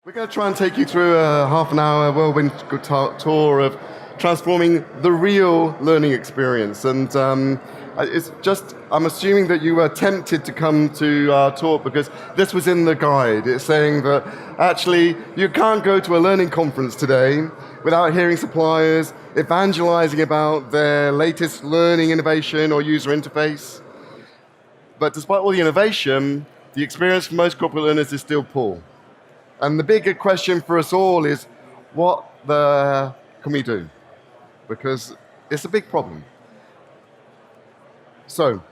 We're going to try and take you through a half an hour whirlwind tour of transforming the real learning experience. And I'm assuming that you were tempted to come to our talk because this was in the guide. It's saying that actually you can't go to a learning conference today without hearing suppliers evangelizing about their latest learning innovation or user interface. But despite all the innovation, the experience for most corporate learners is still poor. And the bigger question for us all is, what can we do? Because it's a big problem. So,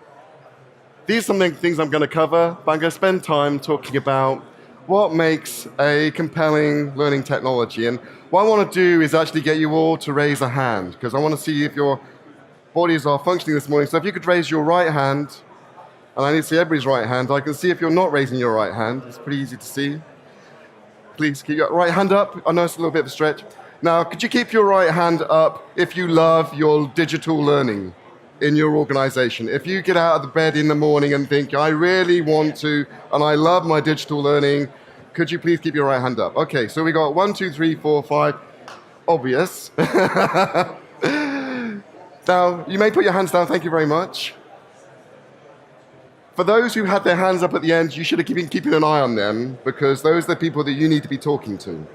these are some things I'm going to cover, but I'm going to spend time talking about what makes a compelling learning technology. And what I want to do is actually get you all to raise a hand, because I want to see if your bodies are functioning this morning. So if you could raise your right hand, and I need to see everybody's right hand. I can see if you're not raising your right hand. It's pretty easy to see. Please keep your right hand up. I know it's a little bit of a stretch. Now, could you keep your right hand up if you love your digital learning in your organization? If you get out of the bed in the morning and think, I really want to, and I love my digital learning, could you please keep your right hand up? Okay, so we got 1, 2, 3, 4, 5. Obvious. Now, you may put your hands down. Thank you very much. For those who had their hands up at the end, you should have been keeping an eye on them, because those are the people that you need to be talking to.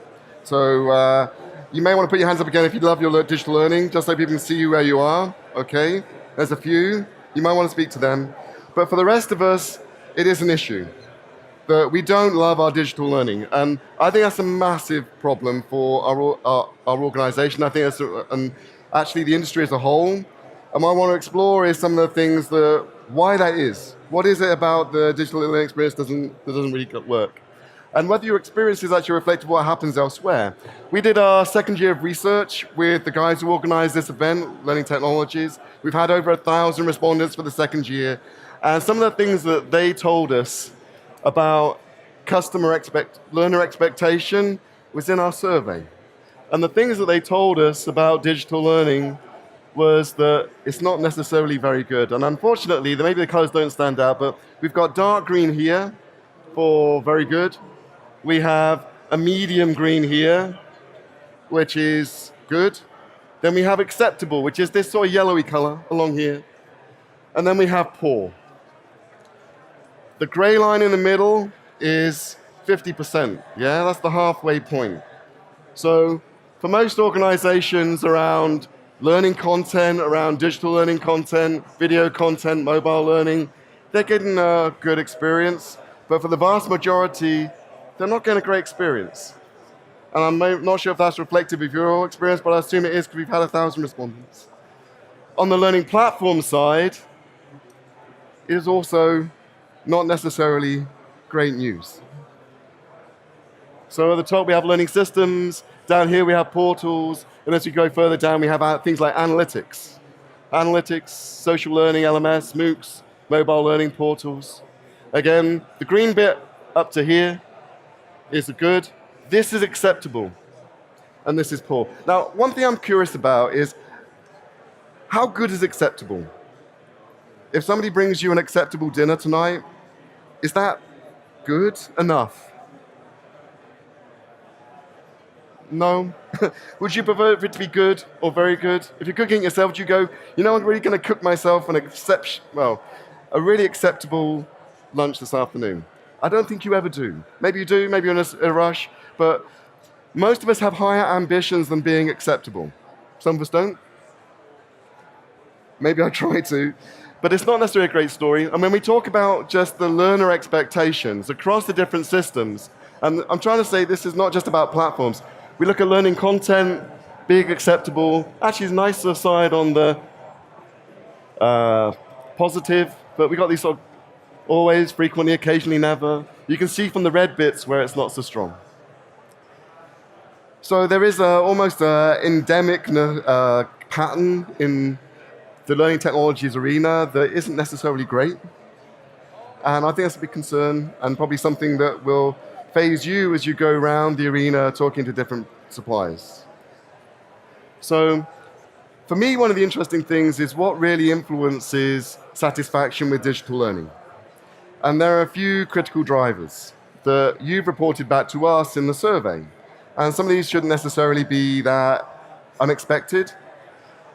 So you may want to put your hands up again if you love your digital learning, just so people can see you where you are. Okay, there's a few. You might want to speak to them. But for the rest of us, it is an issue that we don't love our digital learning. And I think that's a massive problem for our organization. I think and actually the industry as a whole. And what I want to explore is some of the things why that is. What is it about the digital learning experience that doesn't really work? And whether your experience is actually reflective of what happens elsewhere. We did our second year of research with the guys who organized this event, Learning Technologies. We've had over 1,000 respondents for the second year. And some of the things that they told us about learner expectation was in our survey. And the things that they told us about digital learning was that it's not necessarily very good. And unfortunately, maybe the colors don't stand out, but we've got dark green here for very good. We have a medium green here, which is good. Then we have acceptable, which is this sort of yellowy color along here. And then we have poor. The gray line in the middle is 50%. Yeah, that's the halfway point. So for most organizations around learning content, around digital learning content, video content, mobile learning, they're getting a good experience. But for the vast majority, they're not getting a great experience. And I'm not sure if that's reflective of your experience, but I assume it is because we've had 1,000 respondents. On the learning platform side, it is also not necessarily great news. So at the top, we have learning systems. Down here, we have portals. And as we go further down, we have things like analytics. Analytics, social learning, LMS, MOOCs, mobile learning portals. Again, the green bit up to here is good. This is acceptable. And this is poor. Now, one thing I'm curious about is, how good is acceptable? If somebody brings you an acceptable dinner tonight, is that good enough? No. Would you prefer it to be good or very good? If you're cooking it yourself, would you go, I'm really going to cook myself a really acceptable lunch this afternoon? I don't think you ever do. Maybe you do, maybe you're in a rush, but most of us have higher ambitions than being acceptable. Some of us don't. Maybe I try to, but it's not necessarily a great story. And when we talk about just the learner expectations across the different systems, and I'm trying to say this is not just about platforms. We look at learning content, being acceptable. Actually, it's a nicer side on the positive, but we got these sort of always, frequently, occasionally, never. You can see from the red bits where it's not so strong. So there is almost an endemic pattern in the learning technologies arena that isn't necessarily great. And I think that's a big concern, and probably something that will phase you as you go around the arena talking to different suppliers. So for me, one of the interesting things is what really influences satisfaction with digital learning. And there are a few critical drivers. that you've reported back to us in the survey. And some of these shouldn't necessarily be that unexpected.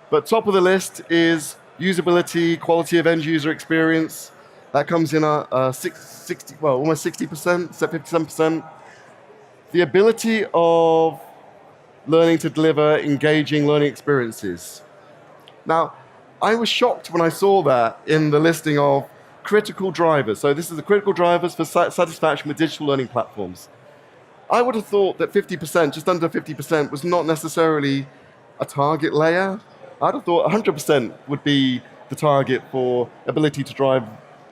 But top of the list is usability, quality of end user experience. That comes in almost 60%, 57%. The ability of learning to deliver engaging learning experiences. Now, I was shocked when I saw that in the listing of critical drivers. So this is the critical drivers for satisfaction with digital learning platforms. I would have thought that 50%, just under 50%, was not necessarily a target layer. I'd have thought 100% would be the target for ability to drive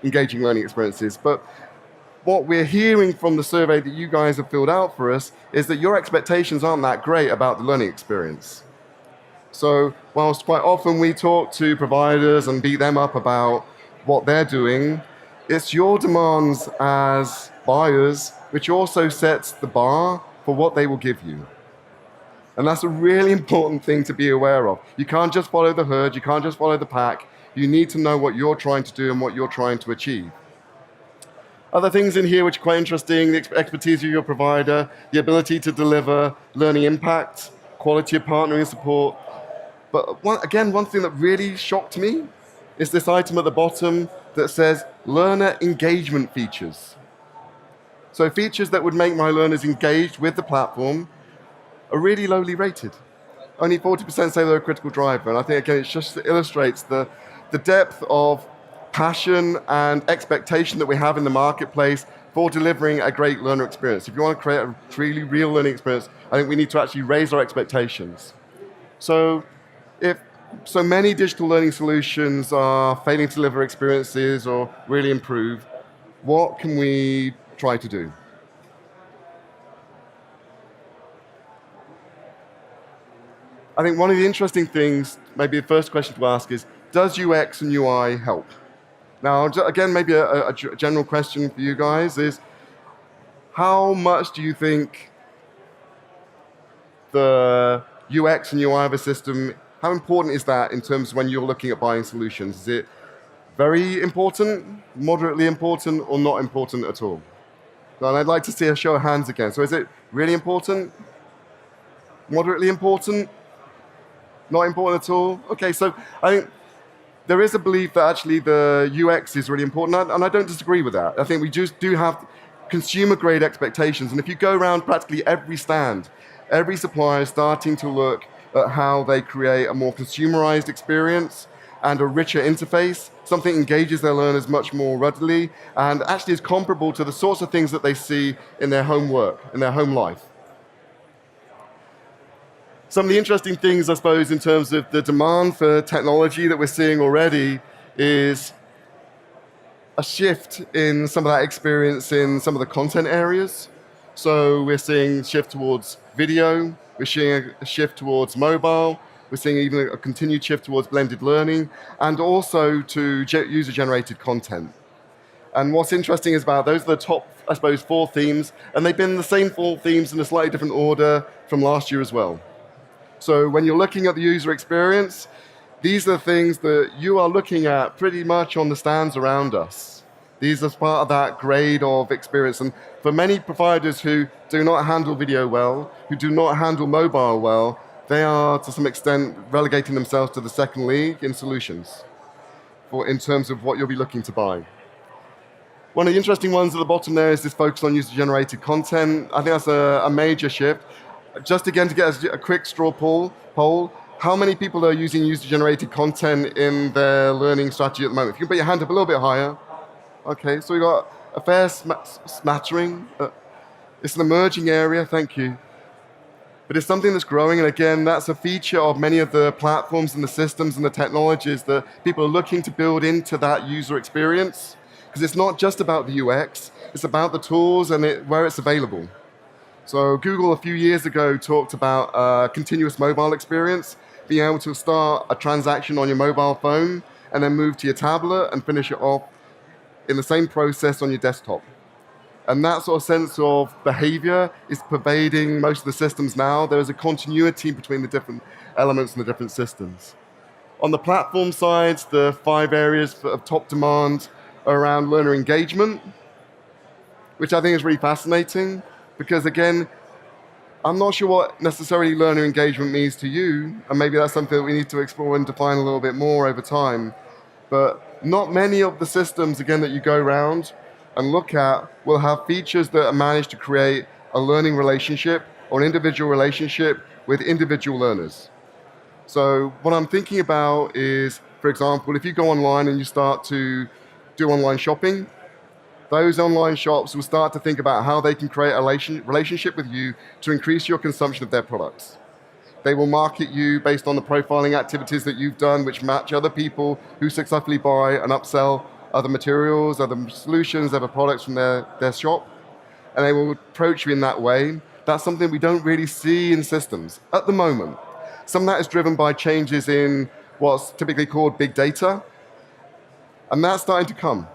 engaging learning experiences. But what we're hearing from the survey that you guys have filled out for us is that your expectations aren't that great about the learning experience. So whilst quite often we talk to providers and beat them up about what they're doing, it's your demands as buyers which also sets the bar for what they will give you. And that's a really important thing to be aware of. You can't just follow the herd, you can't just follow the pack. You need to know what you're trying to do and what you're trying to achieve. Other things in here which are quite interesting, the expertise of your provider, the ability to deliver learning impact, quality of partnering and support. But one thing that really shocked me is this item at the bottom that says learner engagement features. So features that would make my learners engaged with the platform are really lowly rated. Only 40% say they're a critical driver, and I think again it just illustrates the depth of passion and expectation that we have in the marketplace for delivering a great learner experience. If you want to create a really real learning experience, I think we need to actually raise our expectations. So if so many digital learning solutions are failing to deliver experiences or really improve, what can we try to do? I think one of the interesting things, maybe the first question to ask is, does UX and UI help? Now, again, maybe a general question for you guys is, how much do you think the UX and UI of a system, how important is that in terms of when you're looking at buying solutions? Is it very important, moderately important, or not important at all? And I'd like to see a show of hands again. So is it really important? Moderately important? Not important at all? Okay, so I think there is a belief that actually the UX is really important, and I don't disagree with that. I think we just do have consumer-grade expectations, and if you go around practically every stand, every supplier is starting to look at how they create a more consumerized experience and a richer interface, something that engages their learners much more readily, and actually is comparable to the sorts of things that they see in their home work, in their home life. Some of the interesting things, I suppose, in terms of the demand for technology that we're seeing already is a shift in some of that experience in some of the content areas. So we're seeing a shift towards video, we're seeing a shift towards mobile, we're seeing even a continued shift towards blended learning, and also to user-generated content. And what's interesting is about those are the top, I suppose, 4 themes, and they've been the same 4 themes in a slightly different order from last year as well. So when you're looking at the user experience, these are the things that you are looking at pretty much on the stands around us. These are part of that grade of experience. And for many providers who do not handle video well, who do not handle mobile well, they are to some extent relegating themselves to the second league in solutions in terms of what you'll be looking to buy. One of the interesting ones at the bottom there is this focus on user-generated content. I think that's a major shift. Just again to get a quick straw poll, how many people are using user-generated content in their learning strategy at the moment? If you can put your hand up a little bit higher. Okay, so we've got a fair smattering. It's an emerging area, thank you. But it's something that's growing, and again, that's a feature of many of the platforms and the systems and the technologies that people are looking to build into that user experience. Because it's not just about the UX, it's about the tools and where it's available. So Google a few years ago talked about a continuous mobile experience, being able to start a transaction on your mobile phone and then move to your tablet and finish it off in the same process on your desktop. And that sort of sense of behavior is pervading most of the systems now. There is a continuity between the different elements and the different systems. On the platform side, the 5 areas of top demand are around learner engagement, which I think is really fascinating because, again, I'm not sure what necessarily learner engagement means to you, and maybe that's something that we need to explore and define a little bit more over time. But not many of the systems, again, that you go around and look at will have features that manage to create a learning relationship or an individual relationship with individual learners. So what I'm thinking about is, for example, if you go online and you start to do online shopping, those online shops will start to think about how they can create a relationship with you to increase your consumption of their products. They will market you based on the profiling activities that you've done, which match other people who successfully buy and upsell other materials, other solutions, other products from their shop, and they will approach you in that way. That's something we don't really see in systems at the moment. Some of that is driven by changes in what's typically called big data, and that's starting to come.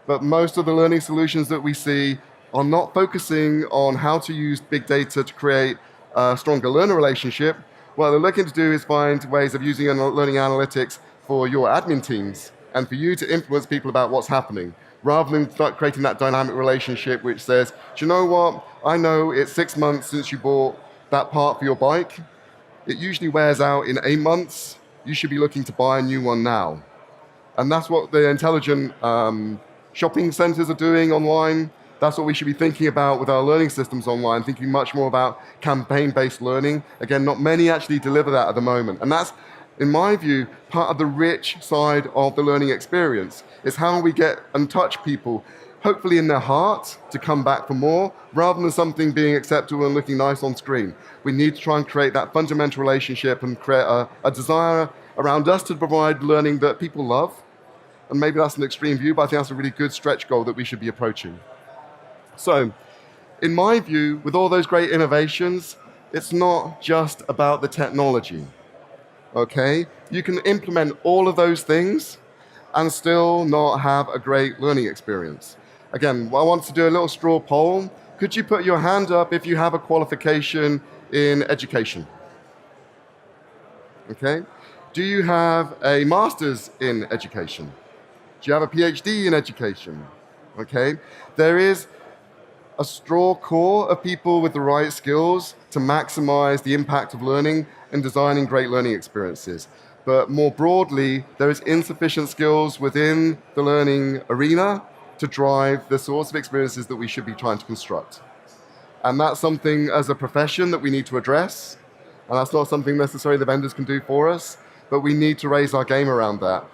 But most of the learning solutions that we see are not focusing on how to use big data to create a stronger learner relationship. What they're looking to do is find ways of using learning analytics for your admin teams and for you to influence people about what's happening, rather than start creating that dynamic relationship which says, do you know what? I know it's 6 months since you bought that part for your bike. It usually wears out in 8 months. You should be looking to buy a new one now. And that's what the intelligent shopping centers are doing online. That's what we should be thinking about with our learning systems online, thinking much more about campaign-based learning. Again, not many actually deliver that at the moment. And that's, in my view, part of the rich side of the learning experience. Is how we get and touch people, hopefully in their heart, to come back for more, rather than something being acceptable and looking nice on screen. We need to try and create that fundamental relationship and create a desire around us to provide learning that people love. And maybe that's an extreme view, but I think that's a really good stretch goal that we should be approaching. So, in my view, with all those great innovations, it's not just about the technology, okay? You can implement all of those things and still not have a great learning experience. Again, I want to do a little straw poll. Could you put your hand up if you have a qualification in education? Okay. Do you have a master's in education? Do you have a PhD in education? Okay. There is a straw core of people with the right skills to maximize the impact of learning and designing great learning experiences. But more broadly, there is insufficient skills within the learning arena to drive the sorts of experiences that we should be trying to construct. And that's something as a profession that we need to address. And that's not something necessarily the vendors can do for us, but we need to raise our game around that.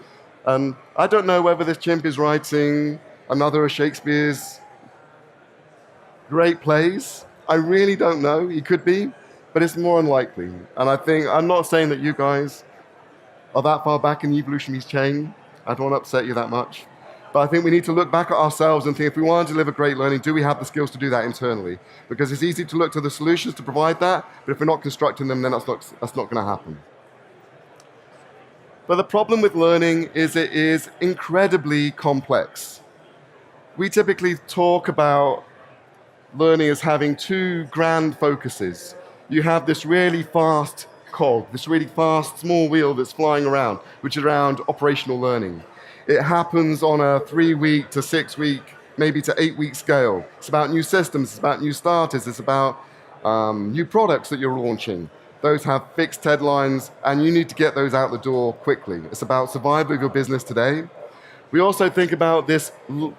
And I don't know whether this chimp is writing another of Shakespeare's great plays. I really don't know. He could be, but it's more unlikely. And I think, I'm not saying that you guys are that far back in the evolutionary chain. I don't want to upset you that much. But I think we need to look back at ourselves and think, if we want to deliver great learning, do we have the skills to do that internally? Because it's easy to look to the solutions to provide that, but if we're not constructing them, then that's not going to happen. But the problem with learning is it is incredibly complex. We typically talk about learning as having two grand focuses. You have this really fast cog, this really fast small wheel that's flying around, which is around operational learning. It happens on a 3-week to 6-week, maybe to 8-week scale. It's about new systems, it's about new starters, it's about new products that you're launching. Those have fixed deadlines, and you need to get those out the door quickly. It's about survival of your business today. We also think about this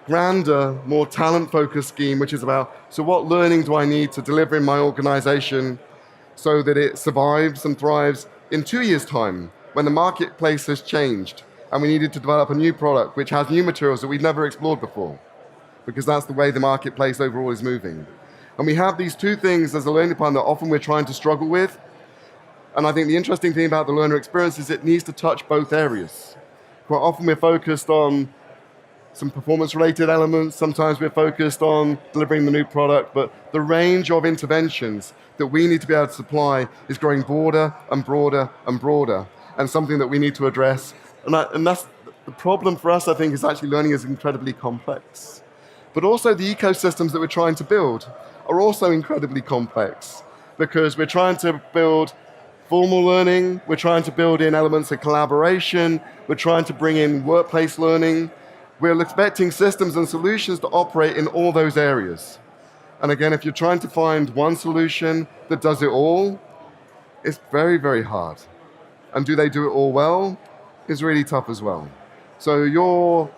grander, more talent-focused scheme, which is about, so what learning do I need to deliver in my organization so that it survives and thrives in 2 years' time, when the marketplace has changed, and we needed to develop a new product which has new materials that we've never explored before, because that's the way the marketplace overall is moving. And we have these two things as a learning plan that often we're trying to struggle with. And I think the interesting thing about the learner experience is it needs to touch both areas. Quite often we're focused on some performance-related elements, sometimes we're focused on delivering the new product, but the range of interventions that we need to be able to supply is growing broader and broader and broader, and something that we need to address. And that's the problem for us, I think, is actually learning is incredibly complex. But also the ecosystems that we're trying to build are also incredibly complex, because we're trying to build formal learning, we're trying to build in elements of collaboration, we're trying to bring in workplace learning, We're expecting systems and solutions to operate in all those areas. And again, if you're trying to find one solution that does it all, it's very, very hard. And do they do it all well? Is really tough as well. So your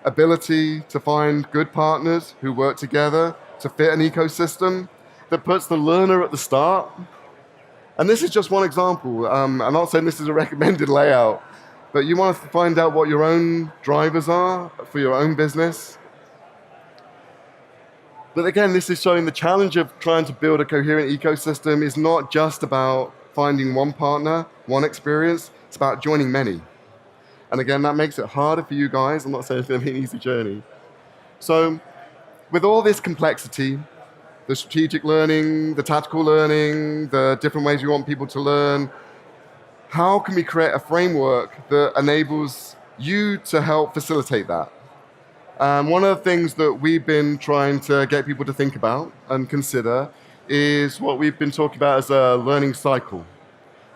ability to find good partners who work together to fit an ecosystem that puts the learner at the start. And this is just one example. I'm not saying this is a recommended layout, but you want to find out what your own drivers are for your own business. But again, this is showing the challenge of trying to build a coherent ecosystem is not just about finding one partner, one experience, it's about joining many. And again, that makes it harder for you guys. I'm not saying it's going to be an easy journey. So with all this complexity, the strategic learning, the tactical learning, the different ways we want people to learn, how can we create a framework that enables you to help facilitate that? One of the things that we've been trying to get people to think about and consider is what we've been talking about as a learning cycle.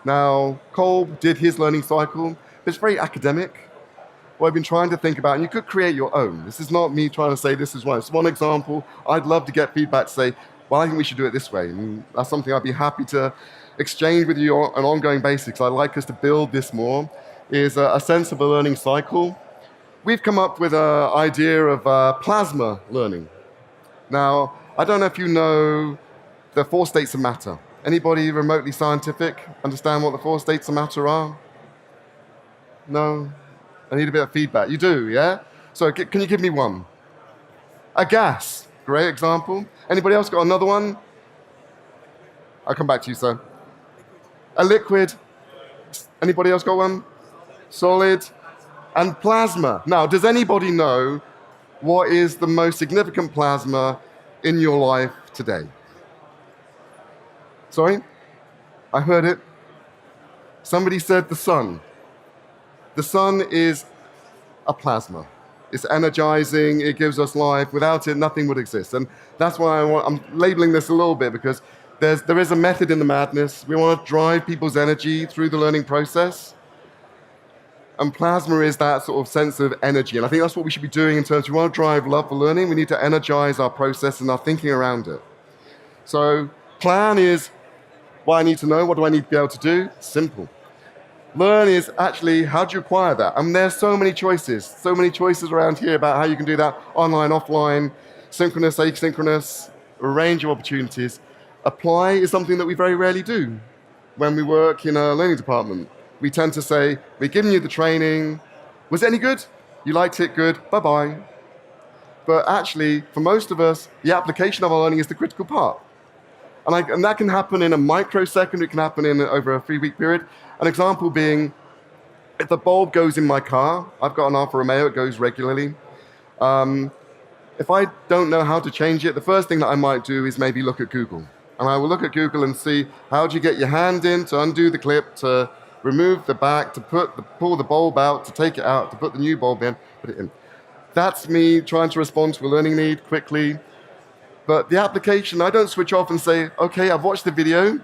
Now, Kolb did his learning cycle. It's very academic. What I've been trying to think about, and you could create your own. This is not me trying to say this is right. It's one example. I'd love to get feedback to say, well, I think we should do it this way. And that's something I'd be happy to exchange with you on an ongoing basis. I'd like us to build this more, is a sense of a learning cycle. We've come up with an idea of plasma learning. Now, I don't know if you know the 4 states of matter. Anybody remotely scientific understand what the 4 states of matter are? No? I need a bit of feedback. You do, yeah? So can you give me one? A gas, great example. Anybody else got another one? I'll come back to you, sir. A liquid. Anybody else got one? Solid. And plasma. Now, does anybody know what is the most significant plasma in your life today? Sorry? I heard it. Somebody said the sun. The sun is a plasma. It's energizing, it gives us life. Without it, nothing would exist. And that's why I'm labeling this a little bit, because there is a method in the madness. We want to drive people's energy through the learning process. And plasma is that sort of sense of energy. And I think that's what we should be doing in terms of we want to drive love for learning. We need to energize our process and our thinking around it. So plan is what I need to know, what do I need to be able to do? Simple. Learn is actually how do you acquire that? And there's so many choices around here about how you can do that online, offline, synchronous, asynchronous, a range of opportunities. Apply is something that we very rarely do when we work in a learning department. We tend to say, we're giving you the training. Was it any good? You liked it, good, bye-bye. But actually, for most of us, the application of our learning is the critical part. And that can happen in a microsecond, it can happen in over a 3-week period. An example being, if the bulb goes in my car, I've got an Alfa Romeo, it goes regularly. If I don't know how to change it, the first thing that I might do is maybe look at Google. And I will look at Google and see, how do you get your hand in to undo the clip, to remove the back, to pull the bulb out, to take it out, to put the new bulb in, put it in. That's me trying to respond to a learning need quickly. But the application, I don't switch off and say, okay, I've watched the video.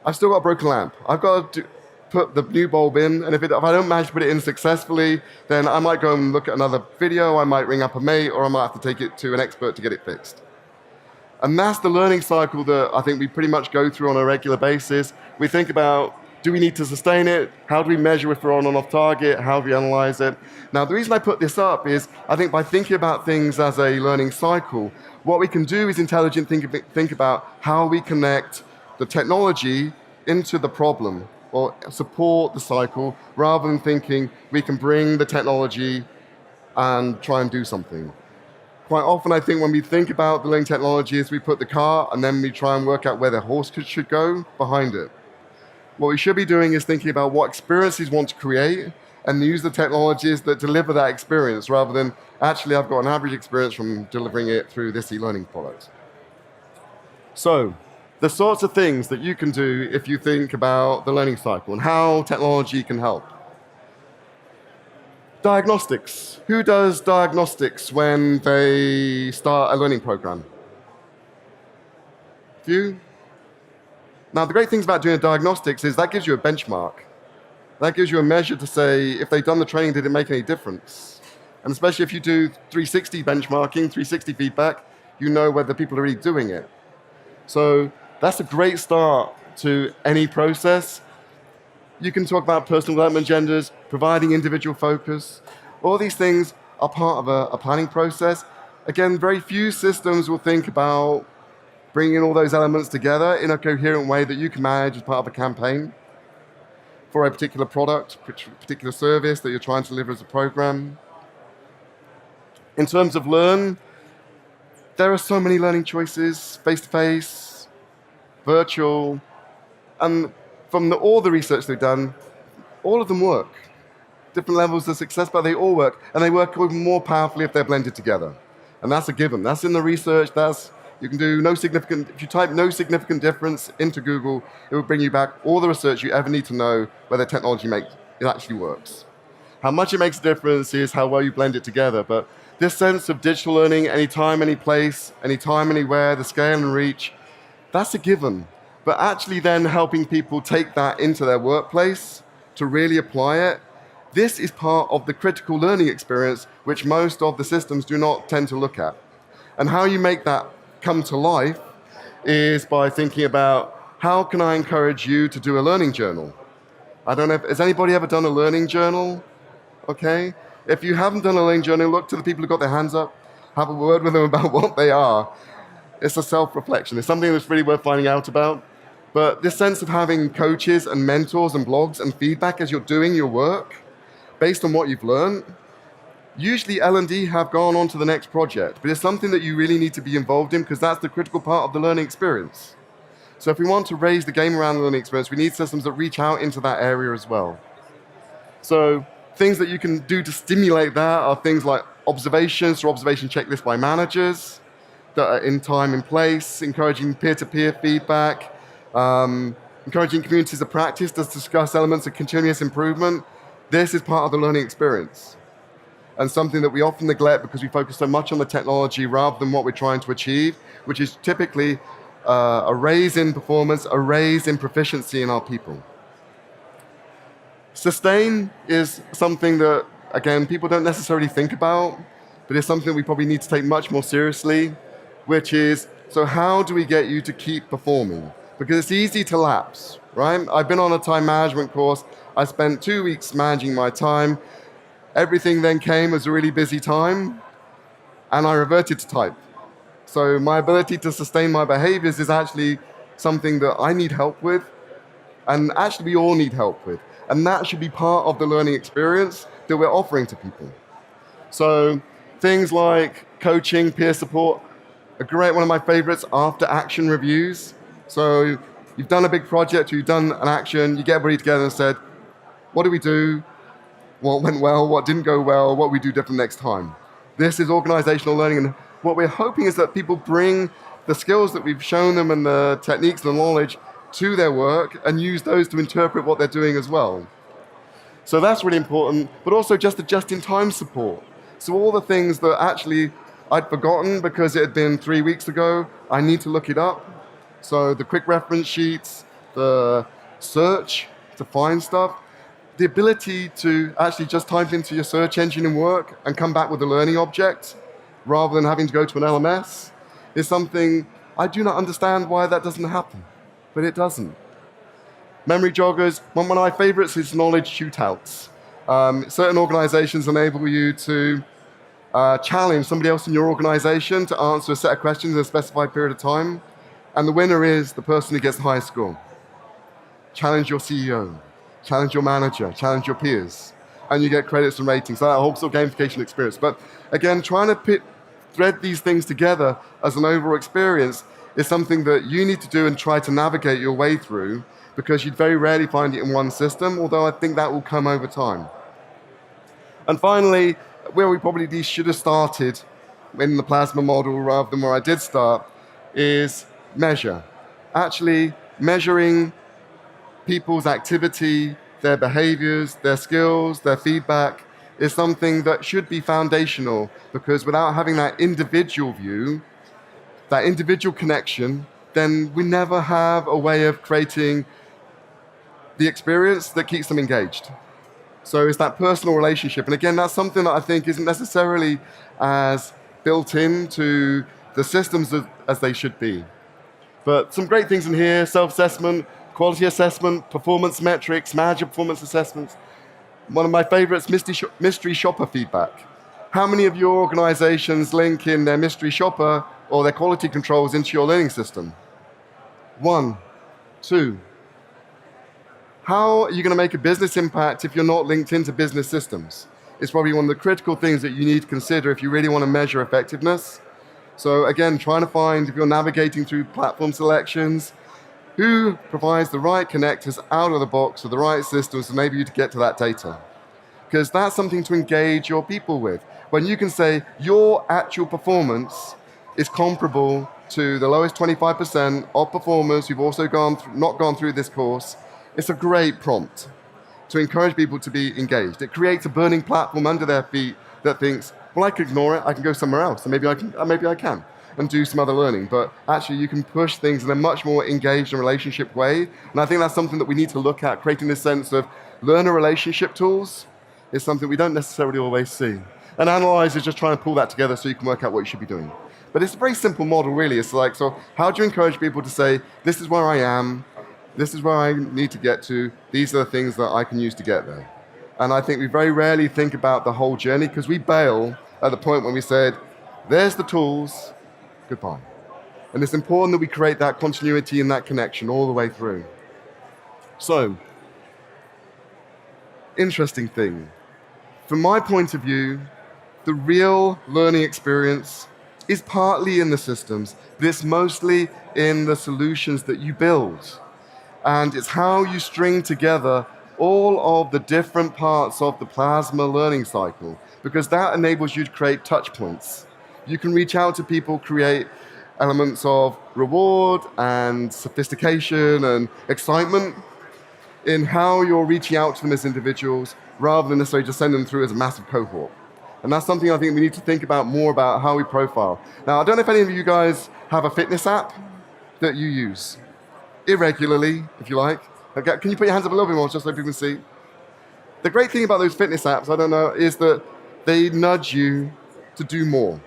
I've still got a broken lamp. I've got to put the new bulb in, and if I don't manage to put it in successfully, then I might go and look at another video, I might ring up a mate, or I might have to take it to an expert to get it fixed. And that's the learning cycle that I think we pretty much go through on a regular basis. We think about, do we need to sustain it? How do we measure if we're on and off target? How do we analyze it? Now, the reason I put this up is, I think by thinking about things as a learning cycle, what we can do is intelligent think about how we connect the technology into the problem or support the cycle, rather than thinking we can bring the technology and try and do something. Quite often, I think when we think about the learning technologies, we put the car and then we try and work out where the horse should go behind it. What we should be doing is thinking about what experiences we want to create and use the technologies that deliver that experience, rather than, actually, I've got an average experience from delivering it through this e-learning product. So, the sorts of things that you can do if you think about the learning cycle and how technology can help. Diagnostics. Who does diagnostics when they start a learning program? Few? Now, the great things about doing diagnostics is that gives you a benchmark. That gives you a measure to say, if they've done the training, did it make any difference? And especially if you do 360 benchmarking, 360 feedback, you know whether people are really doing it. So that's a great start to any process. You can talk about personal development agendas, providing individual focus. All these things are part of a planning process. Again, very few systems will think about bringing all those elements together in a coherent way that you can manage as part of a campaign for a particular product, particular service that you're trying to deliver as a program. In terms of learn, there are so many learning choices, face-to-face, virtual, and from all the research they've done, all of them work. Different levels of success, but they all work, and they work even more powerfully if they're blended together. And that's a given. That's in the research. You can do no significant, if you type no significant difference into Google, it will bring you back all the research you ever need to know whether technology it actually works. How much it makes a difference is how well you blend it together, but this sense of digital learning, anytime, any place, anytime, anywhere, the scale and reach, that's a given. But actually then helping people take that into their workplace to really apply it, this is part of the critical learning experience which most of the systems do not tend to look at. And how you make that come to life is by thinking about how can I encourage you to do a learning journal? I don't know, has anybody ever done a learning journal? Okay. If you haven't done a learning journal, look to the people who got their hands up, have a word with them about what they are. It's a self-reflection. It's something that's really worth finding out about. But this sense of having coaches and mentors and blogs and feedback as you're doing your work, based on what you've learned, usually L&D have gone on to the next project, but it's something that you really need to be involved in because that's the critical part of the learning experience. So if we want to raise the game around the learning experience, we need systems that reach out into that area as well. So things that you can do to stimulate that are things like observations or observation checklists by managers that are in time and place, encouraging peer-to-peer feedback, encouraging communities of practice to discuss elements of continuous improvement. This is part of the learning experience and something that we often neglect because we focus so much on the technology rather than what we're trying to achieve, which is typically a raise in performance, a raise in proficiency in our people. Sustain is something that, again, people don't necessarily think about, but it's something we probably need to take much more seriously, which is, so how do we get you to keep performing? Because it's easy to lapse, right? I've been on a time management course. I spent 2 weeks managing my time. Everything then came as a really busy time, and I reverted to type. So my ability to sustain my behaviors is actually something that I need help with, and actually we all need help with. And that should be part of the learning experience that we're offering to people. So things like coaching, peer support, one of my favorites, after action reviews. So you've done a big project, or you've done an action, you get everybody together and said, what do we do? What went well, what didn't go well, what we do different next time. This is organizational learning, and what we're hoping is that people bring the skills that we've shown them and the techniques and the knowledge to their work and use those to interpret what they're doing as well. So that's really important, but also just the just-in-time support. So all the things that actually I'd forgotten because it had been 3 weeks ago, I need to look it up. So the quick reference sheets, the search to find stuff, the ability to actually just type into your search engine and work and come back with a learning object rather than having to go to an LMS is something I do not understand why that doesn't happen, but it doesn't. Memory joggers, one of my favorites is knowledge shootouts. Certain organizations enable you to challenge somebody else in your organization to answer a set of questions in a specified period of time, and the winner is the person who gets the highest score. Challenge your CEO. Challenge your manager, challenge your peers, and you get credits and ratings. So that whole sort of gamification experience. But again, trying to thread these things together as an overall experience is something that you need to do and try to navigate your way through, because you'd very rarely find it in one system, although I think that will come over time. And finally, where we probably should have started in the plasma model rather than where I did start, is measure. Actually measuring people's activity, their behaviors, their skills, their feedback is something that should be foundational, because without having that individual view, that individual connection, then we never have a way of creating the experience that keeps them engaged. So it's that personal relationship. And again, that's something that I think isn't necessarily as built into the systems as they should be. But some great things in here: self-assessment, quality assessment, performance metrics, manager performance assessments. One of my favorites, mystery shopper feedback. How many of your organizations link in their mystery shopper or their quality controls into your learning system? 1, 2. How are you going to make a business impact if you're not linked into business systems? It's probably one of the critical things that you need to consider if you really want to measure effectiveness. So again, trying to find, if you're navigating through platform selections, who provides the right connectors out of the box or the right systems to enable you to get to that data? Because that's something to engage your people with. When you can say your actual performance is comparable to the lowest 25% of performers who've also not gone through this course, it's a great prompt to encourage people to be engaged. It creates a burning platform under their feet that thinks, well, I can ignore it, I can go somewhere else, and maybe I can, and do some other learning. But actually, you can push things in a much more engaged and relationship way. And I think that's something that we need to look at, creating this sense of learner relationship tools is something we don't necessarily always see. And Analyze is just trying to pull that together so you can work out what you should be doing. But it's a very simple model, really. It's like, so how do you encourage people to say, this is where I am, this is where I need to get to, these are the things that I can use to get there. And I think we very rarely think about the whole journey, because we bail at the point when we said, there's the tools, goodbye. And it's important that we create that continuity and that connection all the way through. So, interesting thing. From my point of view, the real learning experience is partly in the systems, but it's mostly in the solutions that you build. And it's how you string together all of the different parts of the plasma learning cycle, because that enables you to create touch points. You can reach out to people, create elements of reward and sophistication and excitement in how you're reaching out to them as individuals, rather than necessarily just send them through as a massive cohort. And that's something I think we need to think about more about how we profile. Now, I don't know if any of you guys have a fitness app that you use irregularly, if you like. Okay, can you put your hands up a little bit more just so people can see? The great thing about those fitness apps, I don't know, is that they nudge you to do more.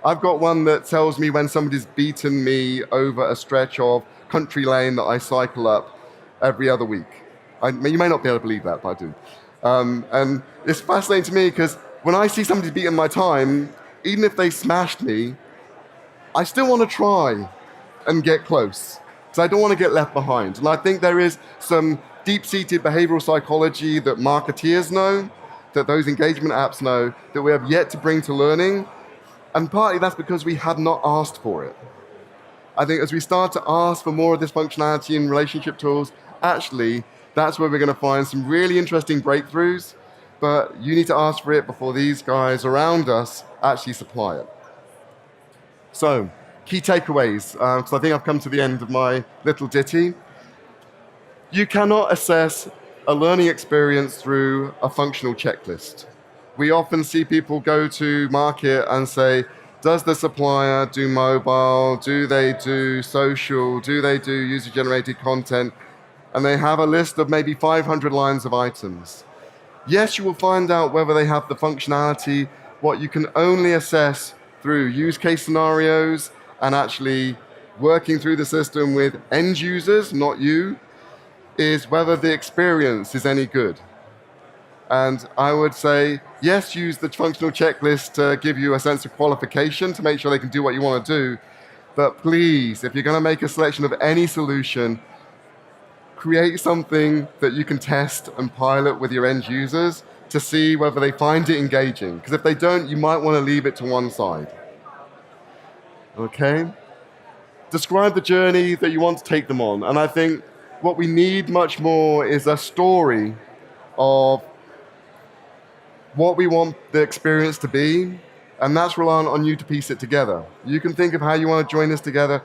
I've got one that tells me when somebody's beaten me over a stretch of country lane that I cycle up every other week. You may not be able to believe that, but I do. And it's fascinating to me because when I see somebody beating my time, even if they smashed me, I still want to try and get close, because I don't want to get left behind. And I think there is some deep-seated behavioral psychology that marketeers know, that those engagement apps know, that we have yet to bring to learning. And partly that's because we have not asked for it. I think as we start to ask for more of this functionality in relationship tools, actually, that's where we're going to find some really interesting breakthroughs, but you need to ask for it before these guys around us actually supply it. So, key takeaways, because I think I've come to the end of my little ditty. You cannot assess a learning experience through a functional checklist. We often see people go to market and say, does the supplier do mobile? Do they do social? Do they do user-generated content? And they have a list of maybe 500 lines of items. Yes, you will find out whether they have the functionality. What you can only assess through use case scenarios and actually working through the system with end users, not you, is whether the experience is any good. And I would say, yes, use the functional checklist to give you a sense of qualification to make sure they can do what you want to do. But please, if you're going to make a selection of any solution, create something that you can test and pilot with your end users to see whether they find it engaging. Because if they don't, you might want to leave it to one side. Okay? Describe the journey that you want to take them on. And I think what we need much more is a story of what we want the experience to be, and that's reliant on you to piece it together. You can think of how you want to join this together,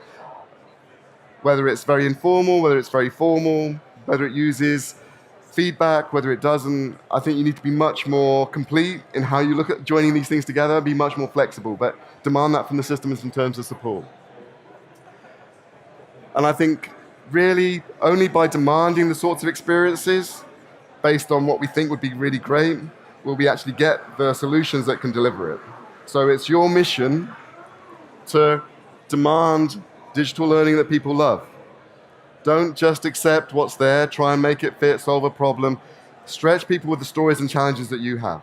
whether it's very informal, whether it's very formal, whether it uses feedback, whether it doesn't. I think you need to be much more complete in how you look at joining these things together, be much more flexible, but demand that from the systems in terms of support. And I think really only by demanding the sorts of experiences based on what we think would be really great, will we actually get the solutions that can deliver it. So it's your mission to demand digital learning that people love. Don't just accept what's there, try and make it fit, solve a problem. Stretch people with the stories and challenges that you have.